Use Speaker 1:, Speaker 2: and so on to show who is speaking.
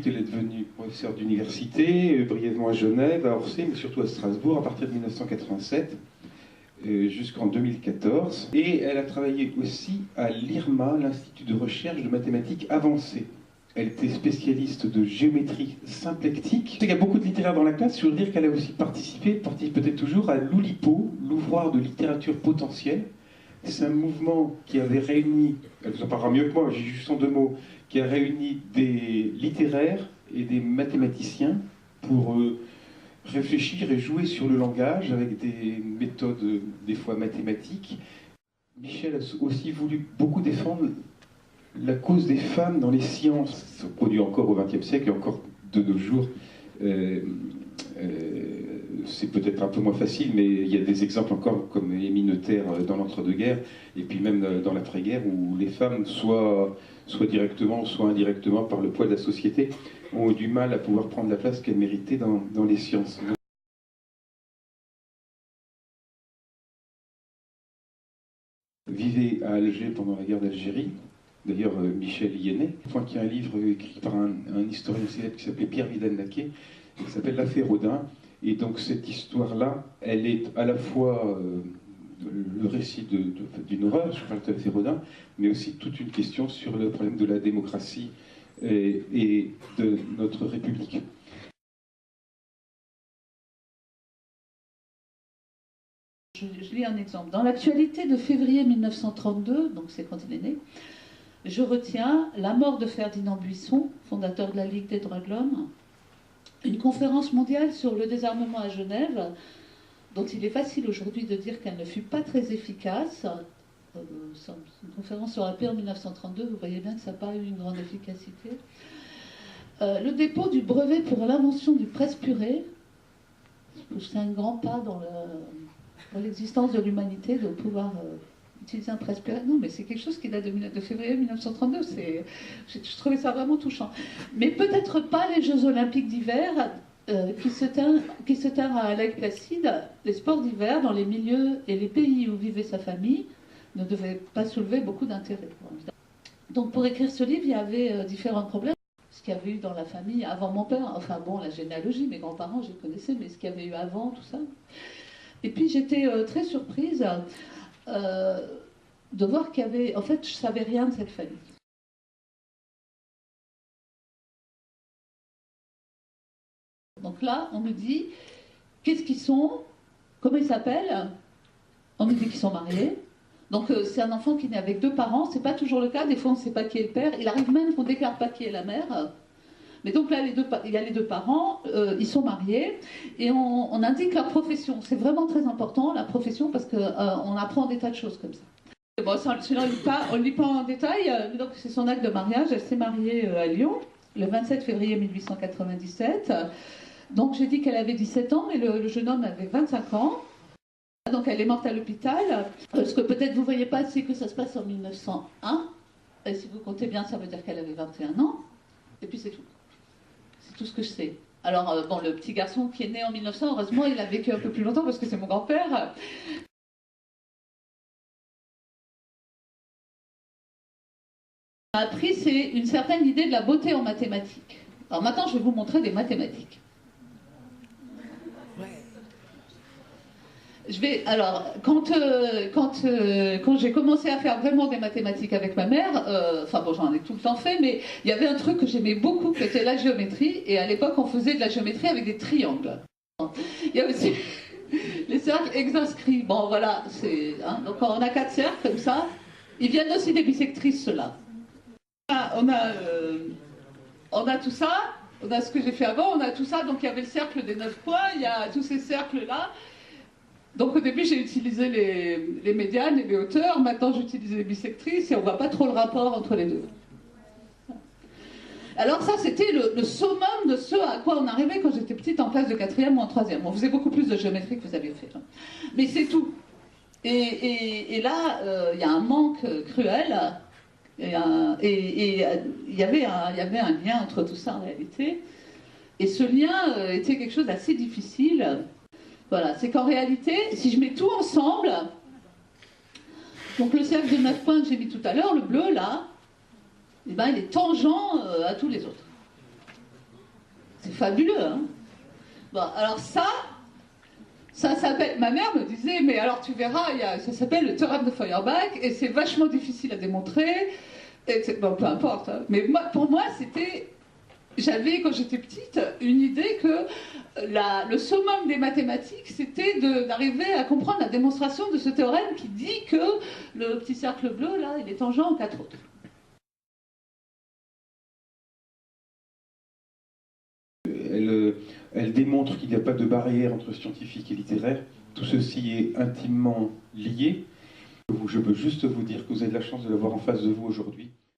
Speaker 1: Elle est devenue professeure d'université, brièvement à Genève, à Orsay, mais surtout à Strasbourg, à partir de 1987 jusqu'en 2014. Et elle a travaillé aussi à l'IRMA, l'Institut de recherche de mathématiques avancées. Elle était spécialiste de géométrie symplectique. Il y a beaucoup de littéraires dans la classe. Je veux dire qu'elle a aussi participe peut-être toujours, à l'Oulipo, l'ouvroir de littérature potentielle. C'est un mouvement qui avait réuni, elle vous en parlera mieux que moi, j'ai juste en deux mots, qui a réuni des littéraires et des mathématiciens pour réfléchir et jouer sur le langage avec des méthodes des fois mathématiques. Michel a aussi voulu beaucoup défendre la cause des femmes dans les sciences. Ça se produit encore au XXe siècle et encore de nos jours. C'est peut-être un peu moins facile, mais il y a des exemples encore comme Émile Noether dans l'entre-deux-guerres, et puis même dans l'après-guerre, où les femmes, soit directement, soit indirectement, par le poids de la société, ont eu du mal à pouvoir prendre la place qu'elles méritaient dans les sciences. Vivait à Alger pendant la guerre d'Algérie. D'ailleurs, Michel y est né. Il y a un livre écrit par un historien célèbre qui s'appelait Pierre Vidal-Naquet, qui s'appelle L'affaire Odin. Et donc cette histoire-là, elle est à la fois le récit d'une horreur, je parle de l'affaire Odin, mais aussi toute une question sur le problème de la démocratie et de notre République.
Speaker 2: Je lis un exemple. Dans l'actualité de février 1932, donc c'est quand il est né, je retiens la mort de Ferdinand Buisson, fondateur de la Ligue des droits de l'homme, une conférence mondiale sur le désarmement à Genève, dont il est facile aujourd'hui de dire qu'elle ne fut pas très efficace. Une conférence sur la paix en 1932, vous voyez bien que ça n'a pas eu une grande efficacité. Le dépôt du brevet pour l'invention du presse-purée, c'est un grand pas dans l'existence de l'humanité de pouvoir utiliser un presse-purée. Non, mais c'est quelque chose qui date de février 1932. Je trouvais ça vraiment touchant. Mais peut-être pas les Jeux Olympiques d'hiver qui se tinrent à Lake Placide. Les sports d'hiver dans les milieux et les pays où vivait sa famille ne devaient pas soulever beaucoup d'intérêt. Donc pour écrire ce livre, il y avait différents problèmes. Ce qu'il y avait eu dans la famille avant mon père, enfin bon, la généalogie, mes grands-parents, je les connaissais, mais ce qu'il y avait eu avant, tout ça. Et puis j'étais très surprise de voir qu'il y avait... En fait, je ne savais rien de cette famille. Donc là, on me dit, qu'est-ce qu'ils sont? Comment ils s'appellent? On me dit qu'ils sont mariés. Donc c'est un enfant qui naît avec deux parents. C'est pas toujours le cas. Des fois, on ne sait pas qui est le père. Il arrive même qu'on ne déclare pas qui est la mère. Mais donc là, il y a les deux parents, ils sont mariés, et on indique leur profession. C'est vraiment très important, la profession, parce qu'on apprend des tas de choses comme ça. Bon, on ne lit pas en détail, donc c'est son acte de mariage. Elle s'est mariée à Lyon, le 27 février 1897. Donc j'ai dit qu'elle avait 17 ans, mais le jeune homme avait 25 ans. Donc elle est morte à l'hôpital. Ce que peut-être vous ne voyez pas, c'est que ça se passe en 1901. Et si vous comptez bien, ça veut dire qu'elle avait 21 ans. Et puis c'est tout. C'est tout ce que je sais. Alors, bon, le petit garçon qui est né en 1900, heureusement, il a vécu un peu plus longtemps parce que c'est mon grand-père. Ce qui m'a appris, c'est une certaine idée de la beauté en mathématiques. Alors maintenant, je vais vous montrer des mathématiques. Alors, quand j'ai commencé à faire vraiment des mathématiques avec ma mère, enfin bon, j'en ai tout le temps fait, mais il y avait un truc que j'aimais beaucoup, qui était la géométrie, et à l'époque, on faisait de la géométrie avec des triangles. Il y a aussi les cercles hexascrits. Bon, voilà, donc on a 4 cercles comme ça. Ils viennent aussi des bissectrices, ceux-là. On a tout ça, on a ce que j'ai fait avant, on a tout ça, donc il y avait le cercle des 9 points, il y a tous ces cercles-là. Donc au début, j'ai utilisé les médianes et les hauteurs. Maintenant, j'utilise les bissectrices et on ne voit pas trop le rapport entre les deux. Alors ça, c'était le summum de ce à quoi on arrivait quand j'étais petite en classe de 4e ou en 3e. On faisait beaucoup plus de géométrie que vous aviez fait. Mais c'est tout. Et là, il y a un manque cruel. Et il y avait un lien entre tout ça en réalité. Et ce lien était quelque chose d'assez difficile. Voilà, c'est qu'en réalité, si je mets tout ensemble, donc le cercle de 9 points que j'ai mis tout à l'heure, le bleu là, eh ben, il est tangent à tous les autres. C'est fabuleux, hein. Bon, alors ça s'appelle... Ma mère me disait, mais alors tu verras, ça s'appelle le théorème de Feuerbach, et c'est vachement difficile à démontrer, bon, peu importe, hein. Mais moi, pour moi, c'était... J'avais, quand j'étais petite, une idée que le summum des mathématiques, c'était d'arriver à comprendre la démonstration de ce théorème qui dit que le petit cercle bleu, là, il est tangent aux 4 autres.
Speaker 1: Elle démontre qu'il n'y a pas de barrière entre scientifique et littéraire. Tout ceci est intimement lié. Je peux juste vous dire que vous avez de la chance de l'avoir en face de vous aujourd'hui.